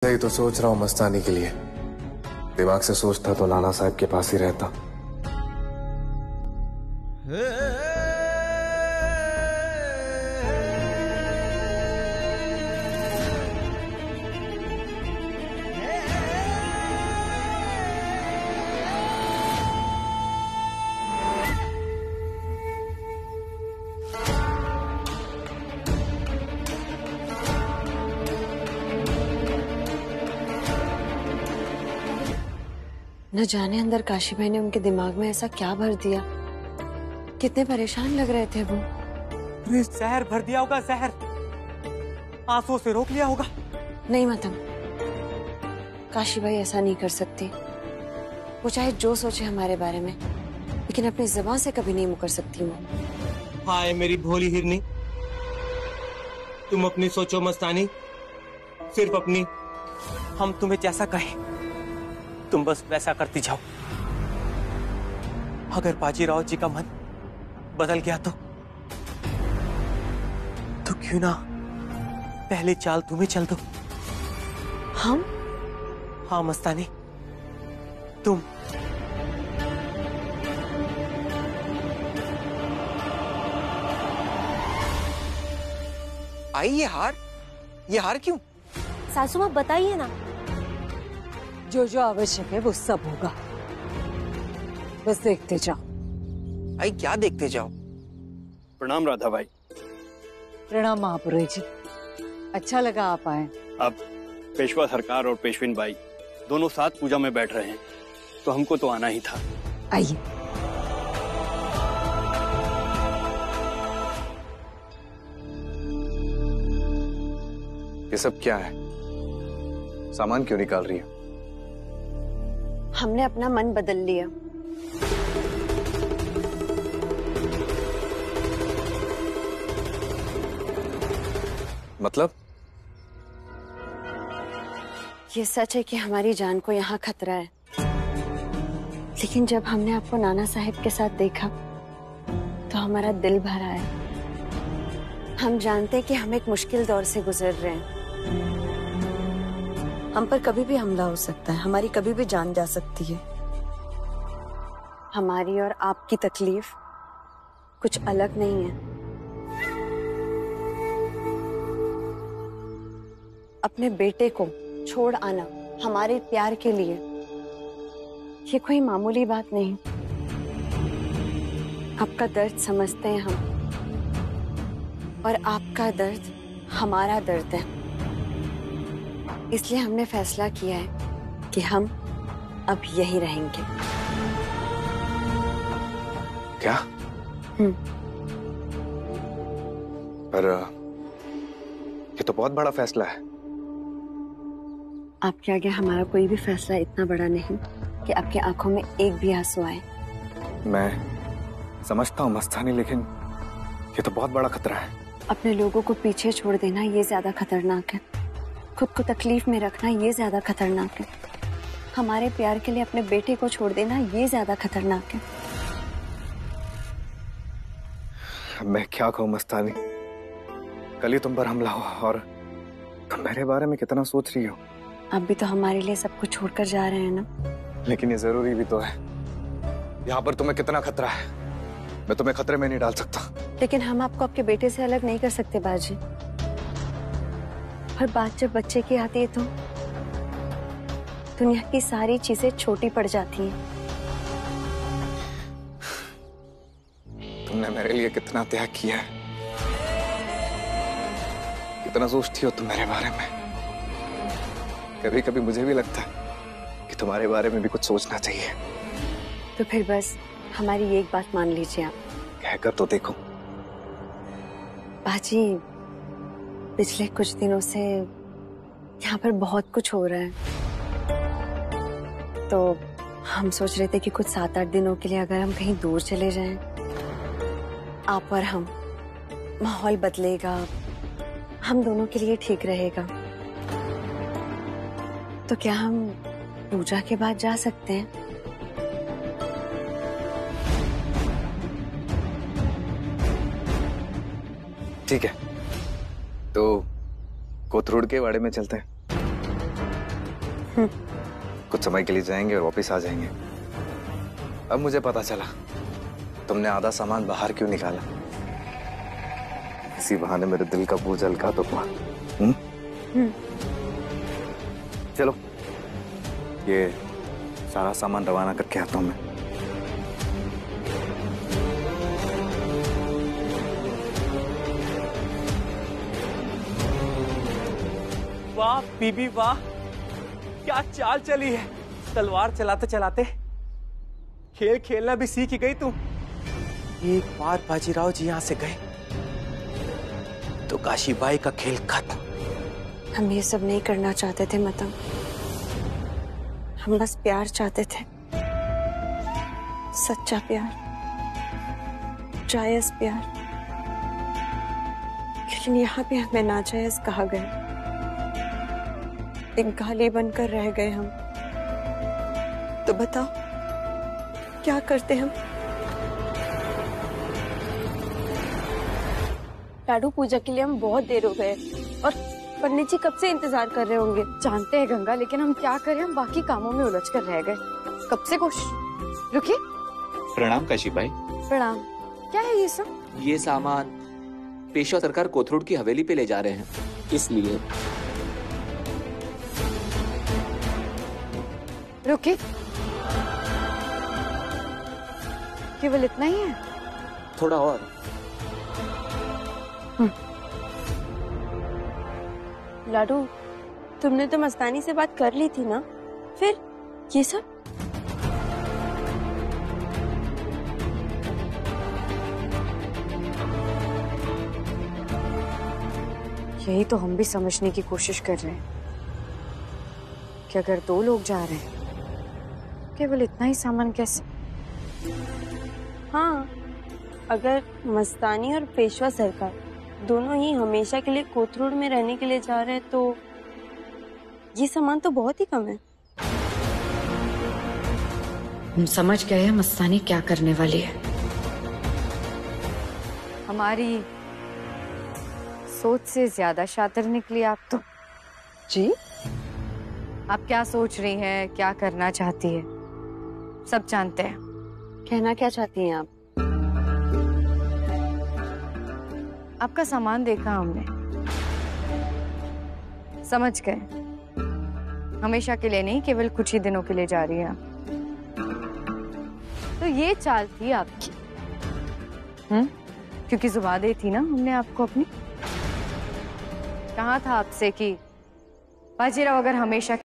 यही तो सोच रहा हूँ मस्तानी के लिए। दिमाग से सोचता तो नाना साहब के पास ही रहता। न जाने अंदर काशी भाई ने उनके दिमाग में ऐसा क्या भर दिया। कितने परेशान लग रहे थे वो। जहर भर दिया होगा, जहर आंसुओं से रोक लिया होगा। नहीं मतम, काशी भाई ऐसा नहीं कर सकती। वो चाहे जो सोचे हमारे बारे में, लेकिन अपनी जुबान से कभी नहीं मुकर सकती वो। हाय मेरी भोली हिरनी, तुम अपनी सोचो मस्तानी, सिर्फ अपनी। हम तुम्हें जैसा कहें तुम बस वैसा करती जाओ। अगर बाजीराव जी का मन बदल गया तो क्यों ना पहले चाल तुम्हें चल दो। हम? हाँ मस्तानी, तुम। आई ये हार क्यों? सासू माँ बताइए ना। जो जो आवश्यक है वो सब होगा, बस देखते जाओ। आई क्या देखते जाओ? प्रणाम राधा भाई। प्रणाम महापुरोहित जी, अच्छा लगा आप आए। अब पेशवा सरकार और पेशविन बाई दोनों साथ पूजा में बैठ रहे हैं, तो हमको तो आना ही था। आइए। ये सब क्या है? सामान क्यों निकाल रही है? हमने अपना मन बदल लिया। मतलब? ये सच है कि हमारी जान को यहाँ खतरा है, लेकिन जब हमने आपको नाना साहिब के साथ देखा तो हमारा दिल भर आया। हम जानते हैं कि हम एक मुश्किल दौर से गुजर रहे हैं। हम पर कभी भी हमला हो सकता है, हमारी कभी भी जान जा सकती है। हमारी और आपकी तकलीफ कुछ अलग नहीं है। अपने बेटे को छोड़ आना हमारे प्यार के लिए ये कोई मामूली बात नहीं। आपका दर्द समझते हैं हम, और आपका दर्द हमारा दर्द है। इसलिए हमने फैसला किया है कि हम अब यही रहेंगे। क्या? पर ये तो बहुत बड़ा फैसला है। आपके आगे हमारा कोई भी फैसला इतना बड़ा नहीं कि आपकी आंखों में एक भी आंसू आए। मैं समझता हूँ मस्तानी, लेकिन ये तो बहुत बड़ा खतरा है। अपने लोगों को पीछे छोड़ देना ये ज्यादा खतरनाक है। खुद को तकलीफ में रखना ये ज्यादा खतरनाक है। हमारे प्यार के लिए अपने बेटे को छोड़ देना ये ज्यादा खतरनाक है। मैं क्या कहूँ मस्तानी, कल ही तुम पर हमला हुआ और तुम मेरे बारे में कितना सोच रही हो। आप भी तो हमारे लिए सब कुछ छोड़कर जा रहे हैं ना। लेकिन ये जरूरी भी तो है। यहाँ पर तुम्हें कितना खतरा है, मैं तुम्हें खतरे में नहीं डाल सकता। लेकिन हम आपको आपके बेटे से अलग नहीं कर सकते बाजी। हर बात जब बच्चे की आती है तो दुनिया की सारी चीजें छोटी पड़ जाती हैं। तुमने मेरे लिए कितना त्याग किया है, कितना सोचती हो तुम मेरे बारे में। कभी कभी मुझे भी लगता है कि तुम्हारे बारे में भी कुछ सोचना चाहिए। तो फिर बस हमारी एक बात मान लीजिए आप। कहकर तो देखो। बाजी, पिछले कुछ दिनों से यहाँ पर बहुत कुछ हो रहा है, तो हम सोच रहे थे कि कुछ 7-8 दिनों के लिए अगर हम कहीं दूर चले जाएं, आप और हम, माहौल बदलेगा, हम दोनों के लिए ठीक रहेगा। तो क्या हम पूजा के बाद जा सकते हैं? ठीक है, तो कोथरूड के वाड़े में चलते हैं। कुछ समय के लिए जाएंगे और वापस आ जाएंगे। अब मुझे पता चला तुमने आधा सामान बाहर क्यों निकाला। इसी बहाने मेरे दिल का बोझ हल्का तो हुआ। चलो ये सारा सामान रवाना करके आता हूं मैं। वाह बीबी वाह, क्या चाल चली है। तलवार चलाते चलाते खेल खेलना भी सीख गई तू। एक बार बाजीराव जी यहां से गए तो काशीबाई का खेल खत्म। हम ये सब नहीं करना चाहते थे मतंग, हम बस प्यार चाहते थे, सच्चा प्यार, जायज प्यार। लेकिन यहाँ पे हमें नाजायज कहा गया, एक गाली बनकर रह गए हम। तो बताओ क्या करते हम? लाडू, पूजा के लिए हम बहुत देर हो गए और पंडित जी कब से इंतजार कर रहे होंगे। जानते हैं गंगा, लेकिन हम क्या करें, हम बाकी कामों में उलझ कर रह गए। कब से कोशिश। रुकिए। प्रणाम काशीबाई। प्रणाम। क्या है ये सब? ये सामान पेशवा सरकार कोथरूड की हवेली पे ले जा रहे हैं, इसलिए। रुकिए, केवल इतना ही है? थोड़ा और। लाडू, तुमने तो मस्तानी से बात कर ली थी ना, फिर ये सब? यही तो हम भी समझने की कोशिश कर रहे हैं कि अगर 2 लोग जा रहे हैं, केवल इतना ही सामान कैसे? हाँ, अगर मस्तानी और पेशवा सरकार दोनों ही हमेशा के लिए कोथरूड में रहने के लिए जा रहे हैं तो ये सामान तो बहुत ही कम है। हम समझ गए हैं मस्तानी क्या करने वाली है। हमारी सोच से ज्यादा शातिर निकली आप तो। जी? आप क्या सोच रही हैं, क्या करना चाहती है, सब जानते हैं। कहना क्या चाहती हैं आप? आपका सामान देखा हमने, समझ गए हमेशा के लिए नहीं, केवल कुछ ही दिनों के लिए जा रही हैं आप। तो ये चाल थी आपकी। क्योंकि जुबान दी थी ना हमने आपको अपनी। कहा था आपसे कि बाजीराव अगर हमेशा